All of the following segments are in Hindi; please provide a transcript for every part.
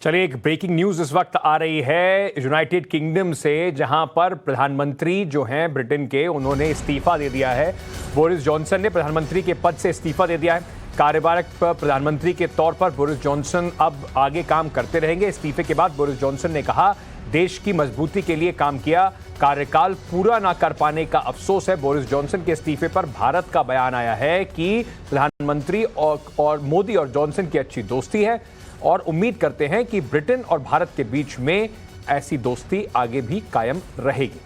चलिए, एक ब्रेकिंग न्यूज इस वक्त आ रही है यूनाइटेड किंगडम से, जहां पर प्रधानमंत्री जो हैं ब्रिटेन के, उन्होंने इस्तीफा दे दिया है। बोरिस जॉनसन ने प्रधानमंत्री के पद से इस्तीफा दे दिया है। कार्यवाहक प्रधानमंत्री के तौर पर बोरिस जॉनसन अब आगे काम करते रहेंगे। इस्तीफे के बाद बोरिस जॉनसन ने कहा, देश की मजबूती के लिए काम किया, कार्यकाल पूरा ना कर पाने का अफसोस है। बोरिस जॉनसन के इस्तीफे पर भारत का बयान आया है कि प्रधानमंत्री और मोदी और जॉनसन की अच्छी दोस्ती है और उम्मीद करते हैं कि ब्रिटेन और भारत के बीच में ऐसी दोस्ती आगे भी कायम रहेगी।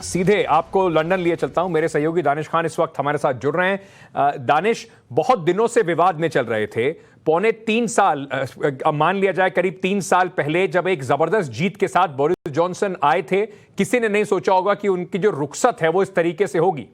सीधे आपको लंदन लिए चलता हूं। मेरे सहयोगी दानिश खान इस वक्त हमारे साथ जुड़ रहे हैं। दानिश, बहुत दिनों से विवाद में चल रहे थे। पौने 3 साल, मान लिया जाए करीब 3 साल पहले, जब एक जबरदस्त जीत के साथ बोरिस जॉनसन आए थे, किसी ने नहीं सोचा होगा कि उनकी जो रुखसत है वो इस तरीके से होगी।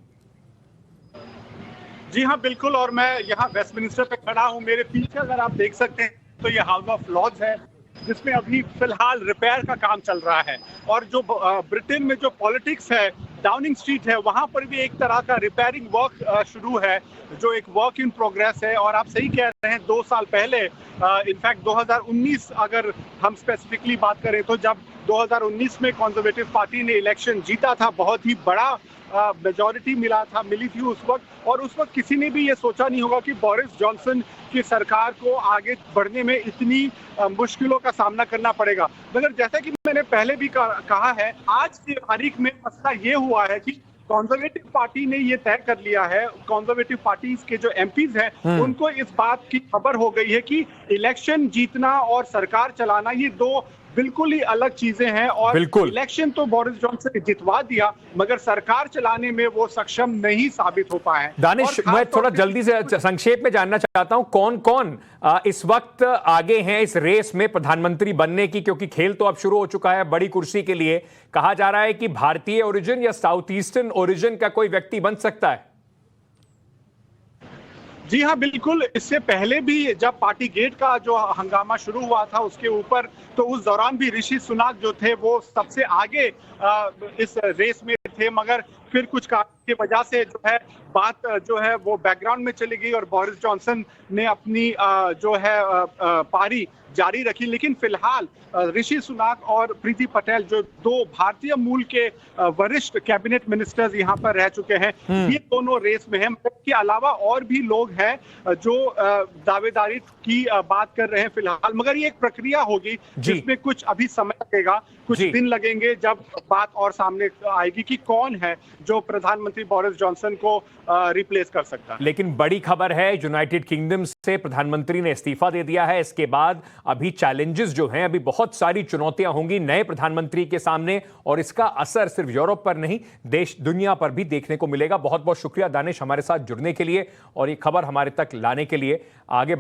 जी हाँ, बिल्कुल। और मैं यहाँ वेस्टमिनिस्टर पे खड़ा हूँ। मेरे पीछे अगर आप देख सकते हैं तो ये हाउस ऑफ लॉर्ड्स है, जिसमें अभी फिलहाल रिपेयर का काम चल रहा है। और जो ब्रिटेन में जो पॉलिटिक्स है, डाउनिंग स्ट्रीट है, वहाँ पर भी एक तरह का रिपेयरिंग वर्क शुरू है, जो एक वर्क इन प्रोग्रेस है। और आप सही कह रहे हैं, 2 साल पहले, इनफैक्ट 2019 अगर हम स्पेसिफिकली बात करें तो, जब 2019 में कंजर्वेटिव पार्टी ने इलेक्शन जीता था, बहुत ही बड़ा मेजॉरिटी मिली थी उस वक्त। और उस वक्त किसी ने भी ये सोचा नहीं होगा कि बोरिस जॉनसन की सरकार को आगे बढ़ने में इतनी मुश्किलों का सामना करना पड़ेगा। मगर जैसा कि मैंने पहले भी कहा है, आज की तारीख में मसला ये हुआ है कि कंजर्वेटिव पार्टी ने ये तय कर लिया है, कंजर्वेटिव पार्टीज के जो एमपीज हैं, उनको इस बात की खबर हो गई है कि इलेक्शन जीतना और सरकार चलाना ये 2 बिल्कुल ही अलग चीजें हैं। और इलेक्शन तो बोरिस जॉनसन ने जितवा दिया, मगर सरकार चलाने में वो सक्षम नहीं साबित हो पाए। दानिश, मैं थोड़ा जल्दी से संक्षेप में जानना चाहता हूं, कौन कौन इस वक्त आगे हैं इस रेस में प्रधानमंत्री बनने की, क्योंकि खेल तो अब शुरू हो चुका है बड़ी कुर्सी के लिए। कहा जा रहा है कि भारतीय ओरिजिन या साउथ ईस्टर्न ओरिजिन का कोई व्यक्ति बन सकता है। जी हाँ, बिल्कुल। इससे पहले भी जब पार्टी गेट का जो हंगामा शुरू हुआ था उसके ऊपर, तो उस दौरान भी ऋषि सुनाक जो थे वो सबसे आगे इस रेस में थे। मगर फिर कुछ कारण की वजह से जो है बात जो है वो बैकग्राउंड में चली गई और बोरिस जॉनसन ने अपनी जो है पारी जारी रखी। लेकिन फिलहाल ऋषि सुनाक और प्रीति पटेल, जो 2 भारतीय मूल के वरिष्ठ कैबिनेट मिनिस्टर्स यहाँ पर रह चुके हैं, ये दोनों रेस में हैं। इसके अलावा और भी लोग हैं जो दावेदारी की बात कर रहे हैं फिलहाल। मगर ये एक प्रक्रिया होगी जिसमें कुछ अभी समय लगेगा, कुछ दिन लगेंगे, जब बात और सामने आएगी कि कौन है जो प्रधानमंत्री बोरिस जॉनसन को रिप्लेस कर सकता है। लेकिन बड़ी खबर है, यूनाइटेड किंगडम से प्रधानमंत्री ने इस्तीफा दे दिया है। इसके बाद अभी चैलेंजेस जो हैं, अभी बहुत सारी चुनौतियां होंगी नए प्रधानमंत्री के सामने, और इसका असर सिर्फ यूरोप पर नहीं, देश दुनिया पर भी देखने को मिलेगा। बहुत बहुत शुक्रिया दानिश, हमारे साथ जुड़ने के लिए और ये खबर हमारे तक लाने के लिए। आगे